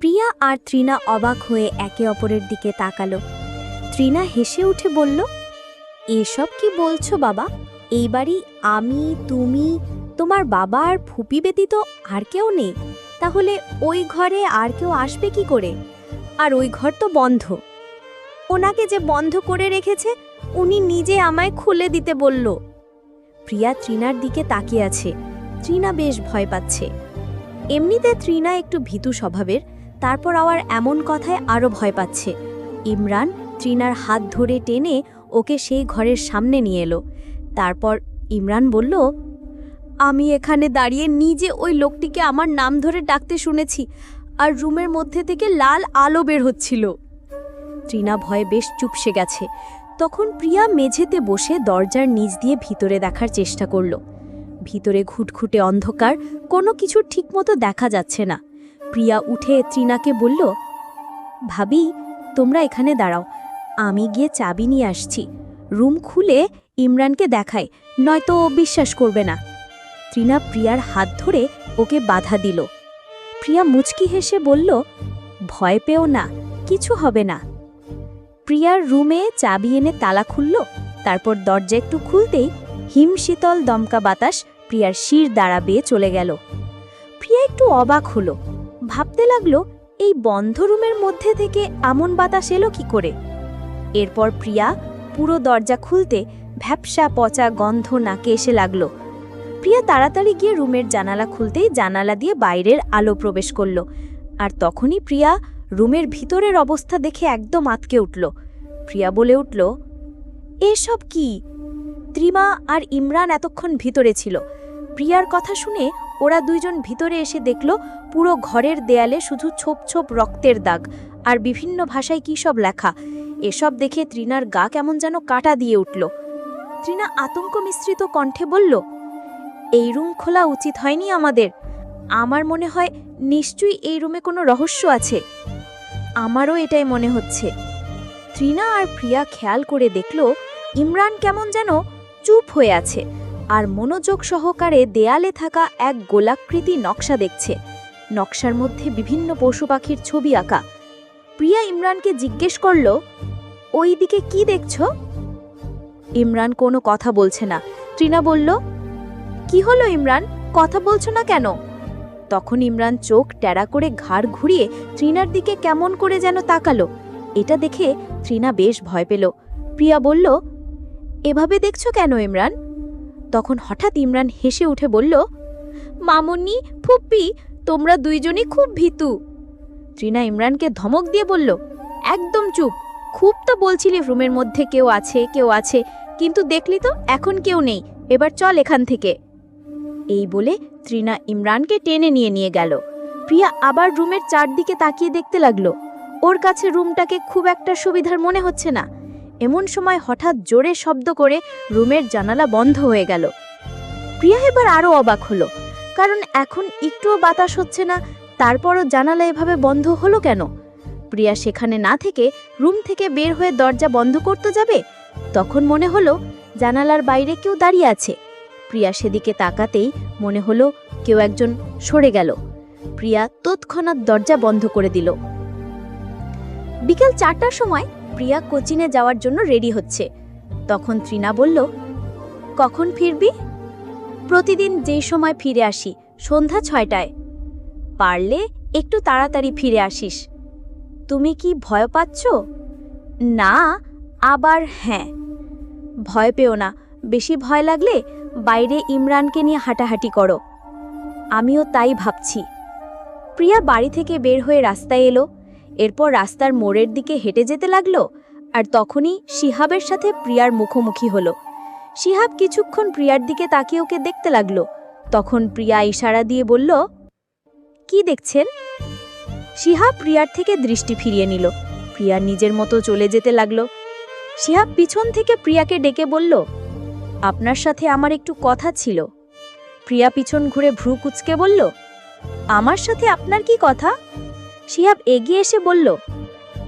প্রিয়া আর তৃণা অবাক হয়ে একে অপরের দিকে তাকালো। তৃণা হেসে উঠে বলল, এসব কি বলছো বাবা? এই বাড়ি আমি, তুমি, তোমার বাবা আর ফুপি ব্যতীত আর কেউ নেই। তাহলে ওই ঘরে আর কেউ আসবে কি করে? আর ওই ঘর তো বন্ধ। ওনাকে যে বন্ধ করে রেখেছে উনি নিজে আমায় খুলে দিতে বলল। প্রিয়া তৃণার দিকে তাকিয়ে আছে। তৃণা বেশ ভয় পাচ্ছে। এমনিতে তৃণা একটু ভীতু স্বভাবের, তারপর আবার এমন কথায় আরও ভয় পাচ্ছে। ইমরান তৃণার হাত ধরে টেনে ওকে সেই ঘরের সামনে নিয়ে এলো। তারপর ইমরান বলল, আমি এখানে দাঁড়িয়ে নিজে ওই লোকটিকে আমার নাম ধরে ডাকতে শুনেছি, আর রুমের মধ্যে থেকে লাল আলো বের হচ্ছিল। তৃণা ভয়ে বেশ চুপসে গেছে। তখন প্রিয়া মেঝেতে বসে দরজার নিচ দিয়ে ভিতরে দেখার চেষ্টা করল। ভিতরে ঘুটঘুটে অন্ধকার, কোনো কিছু ঠিকমতো দেখা যাচ্ছে না। প্রিয়া উঠে তৃণাকে বলল, ভাবি, তোমরা এখানে দাঁড়াও, আমি গিয়ে চাবি নিয়ে আসছি। রুম খুলে ইমরানকে দেখাই, নয়তো ও বিশ্বাস করবে না। তৃণা প্রিয়ার হাত ধরে ওকে বাধা দিল। প্রিয়া মুচকি হেসে বলল, ভয় পেও না, কিছু হবে না। প্রিয়ার রুমে চাবি এনে তালা খুলল। তারপর দরজা একটু খুলতেই হিমশীতল দমকা বাতাস প্রিয়ার শির দ্বারা বেয়ে চলে গেল। প্রিয়া একটু অবাক হলো, ভাবতে লাগলো, এই বন্ধ রুমের মধ্যে থেকে এমন বাতাস এলো কি করে? এরপর প্রিয়া পুরো দরজা খুলতে ভ্যাপসা পচা গন্ধ নাকে এসে লাগলো। প্রিয়া তাড়াতাড়ি গিয়ে রুমের জানালা খুলতেই জানালা দিয়ে বাইরের আলো প্রবেশ করল। আর তখনই প্রিয়া রুমের ভিতরের অবস্থা দেখে একদম আতকে উঠল। প্রিয়া বলে উঠল, এসব কি? তৃণা আর ইমরান এতক্ষণ ভিতরে ছিল। প্রিয়ার কথা শুনে ওরা দুইজন ভিতরে এসে দেখল পুরো ঘরের দেয়ালে শুধু ছোপ ছোপ রক্তের দাগ আর বিভিন্ন ভাষায় কী সব লেখা। এসব দেখে তৃণার গা কেমন যেন কাটা দিয়ে উঠল। তৃণা আতঙ্ক মিশ্রিত কণ্ঠে বলল, এই রুম খোলা উচিত হয়নি আমাদের। আমার মনে হয় নিশ্চয়ই এই রুমে কোনো রহস্য আছে। আমারও এটাই মনে হচ্ছে। তৃণা আর প্রিয়া খেয়াল করে দেখল ইমরান কেমন যেন চুপ হয়ে আছে আর মনোযোগ সহকারে দেয়ালে থাকা এক গোলাকৃতি নকশা দেখছে। নকশার মধ্যে বিভিন্ন পশু পাখির ছবি আঁকা। প্রিয়া ইমরানকে জিজ্ঞেস করল, ওই দিকে কি দেখছ? ইমরান কোনো কথা বলছে না। তৃণা বলল, কি হলো ইমরান, কথা বলছো না কেন? তখন ইমরান চোখ টেরা করে ঘাড় ঘুরিয়ে তৃণার দিকে কেমন করে যেন তাকালো। এটা দেখে তৃণা বেশ ভয় পেল। প্রিয়া বলল, এভাবে দেখছো কেন ইমরান? তখন হঠাৎ ইমরান হেসে উঠে বলল, মামুনি, ফুপ্পি, তোমরা দুইজনই খুব ভীতু। তৃণা ইমরানকে ধমক দিয়ে বলল, একদম চুপ। খুব তো বলছিলি রুমের মধ্যে কেউ আছে কেউ আছে, কিন্তু দেখলি তো এখন কেউ নেই। এবার চল এখান থেকে। এই বলে তৃণা ইমরানকে টেনে নিয়ে গেল। প্রিয়া আবার রুমের চারদিকে তাকিয়ে দেখতে লাগলো। ওর কাছে রুমটাকে খুব একটা সুবিধার মনে হচ্ছে না। এমন সময় হঠাৎ জোরে শব্দ করে রুমের জানালা বন্ধ হয়ে গেল। প্রিয়া এবার আরও অবাক হলো, কারণ এখন একটুও বাতাস হচ্ছে না। তারপরও জানালা এভাবে বন্ধ হলো কেন? প্রিয়া সেখানে না থেকে রুম থেকে বের হয়ে দরজা বন্ধ করতে যাবে, তখন মনে হলো জানালার বাইরে কেউ দাঁড়িয়ে আছে। প্রিয়া সেদিকে তাকাতেই মনে হলো কেউ একজন সরে গেল। প্রিয়া তৎক্ষণাৎ দরজা বন্ধ করে দিল। বিকেল 4টার সময় প্রিয়া কোচিনে যাওয়ার জন্য রেডি হচ্ছে। তখন তৃণা বলল, কখন ফিরবি? প্রতিদিন যেই সময় ফিরে আসি, সন্ধ্যা 6টায়। পারলে একটু তাড়াতাড়ি ফিরে আসিস। তুমি কি ভয় পাচ্ছ? না, আবার হ্যাঁ। ভয় পেও না, বেশি ভয় লাগলে বাইরে ইমরানকে নিয়ে হাঁটাহাঁটি করো। আমিও তাই ভাবছি। প্রিয়া বাড়ি থেকে বের হয়ে রাস্তায় এলো। এরপর রাস্তার মোড়ের দিকে হেঁটে যেতে লাগলো। আর তখনই শিহাবের সাথে প্রিয়ার মুখোমুখি হলো। শিহাব কিছুক্ষণ প্রিয়ার দিকে তাকিয়ে ওকে দেখতে লাগলো। তখন প্রিয়া ইশারা দিয়ে বলল, কি দেখছেন? শিহাব প্রিয়ার থেকে দৃষ্টি ফিরিয়ে নিল। প্রিয়া নিজের মতো চলে যেতে লাগলো। শিহাব পিছন থেকে প্রিয়াকে ডেকে বলল, আপনার সাথে আমার একটু কথা ছিল। প্রিয়া পিছন ঘুরে ভ্রু কুঁচকে বলল, আমার সাথে আপনার কি কথা? শিহাব এগিয়ে এসে বলল,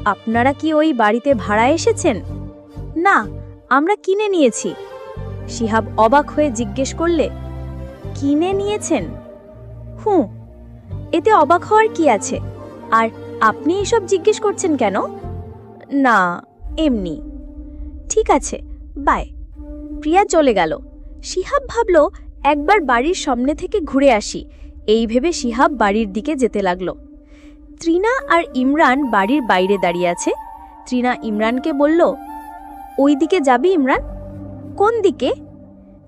আপনারা কি ওই বাড়িতে ভাড়া এসেছেন? না, আমরা কিনে নিয়েছি। শিহাব অবাক হয়ে জিজ্ঞেস করলে, কিনে নিয়েছেন? হুঁ। এতে অবাক হওয়ার কি আছে? আর আপনি এসব জিজ্ঞেস করছেন কেন? না, এমনি। ঠিক আছে, বাই। প্রিয়া চলে গেল। শিহাব ভাবল একবার বাড়ির সামনে থেকে ঘুরে আসি। এই ভেবে শিহাব বাড়ির দিকে যেতে লাগলো। তৃণা আর ইমরান বাড়ির বাইরে দাঁড়িয়ে আছে। তৃণা ইমরানকে বলল, ওই দিকে যাবি ইমরান? কোন দিকে?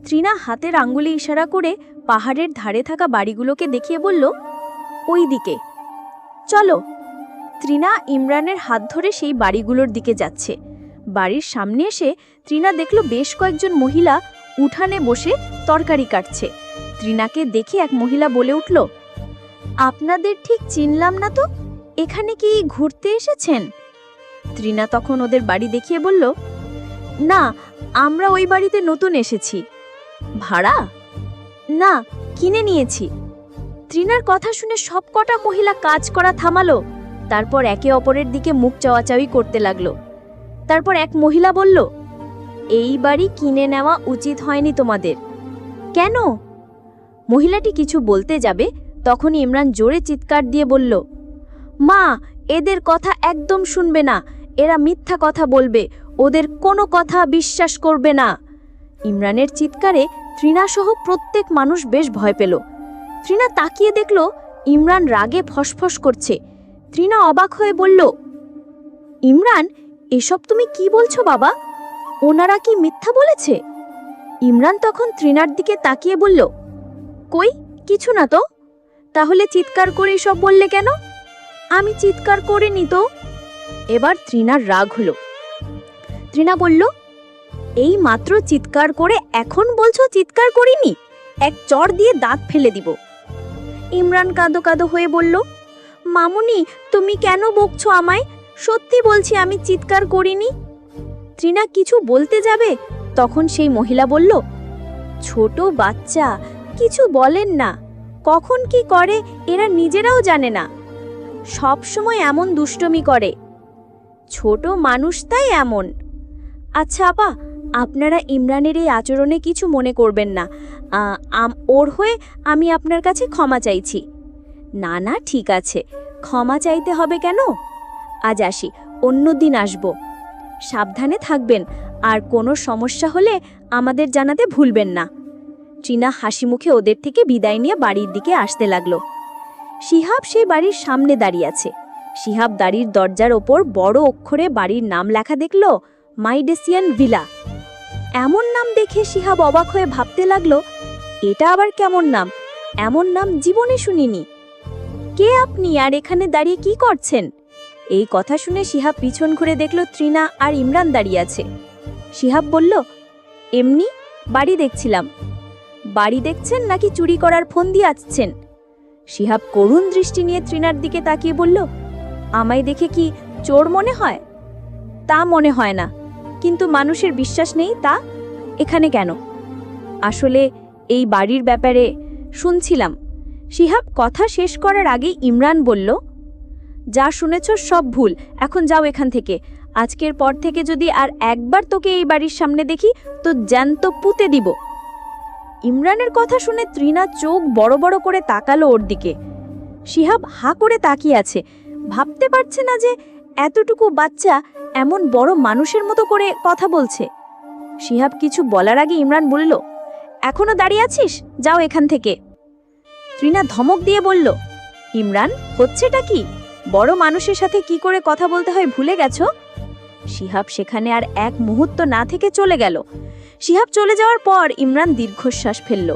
তৃণা হাতের আঙ্গুলে ইশারা করে পাহাড়ের ধারে থাকা বাড়িগুলোকে দেখিয়ে বলল, ওই দিকে চলো। তৃণা ইমরানের হাত ধরে সেই বাড়িগুলোর দিকে যাচ্ছে। বাড়ির সামনে এসে তৃণা দেখল বেশ কয়েকজন মহিলা উঠানে বসে তরকারি কাটছে। তৃণাকে দেখে এক মহিলা বলে উঠল, আপনাদের ঠিক চিনলাম না তো, এখানে কি ঘুরতে এসেছেন? তৃণা তখন ওদের বাড়ি দেখিয়ে বলল, না, আমরা ওই বাড়িতে নতুন এসেছি। ভাড়া? না, কিনে নিয়েছি। তৃণার কথা শুনে সবকটা মহিলা কাজ করা থামালো। তারপর একে অপরের দিকে মুখ চাওয়াচাওয়ি করতে লাগলো। তারপর এক মহিলা বলল, এই বাড়ি কিনে নেওয়া উচিত হয়নি তোমাদের। কেন? মহিলাটি কিছু বলতে যাবে তখনই ইমরান জোরে চিৎকার দিয়ে বলল, মা, এদের কথা একদম শুনবে না, এরা মিথ্যা কথা বলবে, ওদের কোনো কথা বিশ্বাস করবে না। ইমরানের চিৎকারে তৃণাসহ প্রত্যেক মানুষ বেশ ভয় পেল। তৃণা তাকিয়ে দেখল ইমরান রাগে ফসফস করছে। তৃণা অবাক হয়ে বলল, ইমরান, এসব তুমি কি বলছো বাবা? ওনারা কি মিথ্যা বলেছে? ইমরান তখন তৃণার দিকে তাকিয়ে বলল, কই, কিছু না তো। তাহলে চিৎকার করে সব বললে কেন? আমি চিৎকার করিনি তো। এবার তৃণার রাগ হলো। তৃণা বলল, এই মাত্র চিৎকার করে এখন বলছো চিৎকার করিনি? এক চড় দিয়ে দাঁত ফেলে দিব। ইমরান কাঁদো কাঁদো হয়ে বলল, মামুনি, তুমি কেন বকছো আমায়? সত্যি বলছি আমি চিৎকার করিনি। তৃণা কিছু বলতে যাবে তখন সেই মহিলা বলল, ছোট বাচ্চা, কিছু বলেন না, কখন কি করে এরা নিজেরাও জানে না, সব সময় এমন দুষ্টমি করে, ছোট মানুষ তাই এমন। আচ্ছা আপা, আপনারা ইমরানের এই আচরণে কিছু মনে করবেন না, ওর হয়ে আমি আপনার কাছে ক্ষমা চাইছি। না না, ঠিক আছে, ক্ষমা চাইতে হবে কেন? আজ আসি, অন্য দিন আসব। সাবধানে থাকবেন, আর কোনো সমস্যা হলে আমাদের জানাতে ভুলবেন না। ট্রিনা হাসি মুখে ওদের থেকে বিদায় নিয়ে বাড়ির দিকে আসতে লাগলো। শিহাব সেই বাড়ির সামনে দাঁড়িয়ে আছে। শিহাব বাড়ির দরজার ওপর বড় অক্ষরে বাড়ির নাম লেখা দেখল, মাইডেসিয়ান ভিলা। এমন নাম দেখে শিহাব অবাক হয়ে ভাবতে লাগলো, এটা আবার কেমন নাম? এমন নাম জীবনে শুনিনি। কে আপনি, আর এখানে দাঁড়িয়ে কি করছেন? এই কথা শুনে শিহাব পিছন ঘুরে দেখল তৃণা আর ইমরান দাঁড়িয়ে আছে। শিহাব বলল, এমনি বাড়ি দেখছিলাম। বাড়ি দেখছেন নাকি চুরি করার ফোন দিয়ে আসছেন? শিহাব করুণ দৃষ্টি নিয়ে তৃণার দিকে তাকিয়ে বলল, আমায় দেখে কি চোর মনে হয়? তা মনে হয় না, কিন্তু মানুষের বিশ্বাস নেই তা? এখানে কেন? আসলে এই বাড়ির ব্যাপারে শুনছিলাম। শিহাব কথা শেষ করার আগেই ইমরান বলল, যা শুনেছ সব ভুল, এখন যাও এখান থেকে। আজকের পর থেকে যদি আর একবার তোকে এই বাড়ির সামনে দেখি তো জ্যান্ত পুঁতে দিব। ইমরানের কথা শুনে তৃণা চোখ বড় বড় করে তাকালো ওর দিকে। শিহাব হা করে তাকিয়ে আছে, ভাবতে পারছে না যে এতটুকু বাচ্চা এমন বড় মানুষের মতো করে কথা বলছে। শিহাব কিছু বলার আগে ইমরান বলল, এখনো দাঁড়িয়ে আছিস? যাও এখান থেকে। তৃণা ধমক দিয়ে বলল, ইমরান, হচ্ছেটা কি? বড় মানুষের সাথে কি করে কথা বলতে হয় ভুলে গেছো? শিহাব সেখানে আর এক মুহূর্ত না থেকে চলে গেল। শিহাব চলে যাওয়ার পর ইমরান দীর্ঘশ্বাস ফেলল।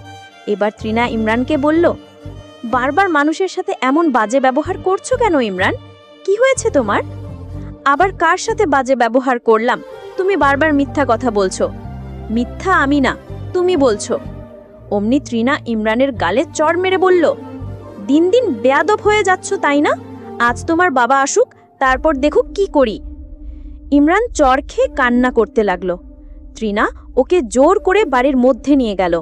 এবার তৃণা ইমরানকে বলল, বারবার মানুষের সাথে এমন বাজে ব্যবহার করছো কেন ইমরান? কি হয়েছে তোমার? আবার কার সাথে বাজে ব্যবহার করলাম? তুমি বারবার মিথ্যা কথা বলছো। মিথ্যা আমি না, তুমি বলছো। অমনি তৃণা ইমরানের গালে চড় মেরে বলল, দিন দিন বেয়াদব হয়ে যাচ্ছ তাই না? আজ তোমার বাবা আসুক, তারপর দেখো কি করি। ইমরান চড় খেয়ে কান্না করতে লাগলো। তৃণা ওকে জোর করে বাড়ির মধ্যে নিয়ে গেল।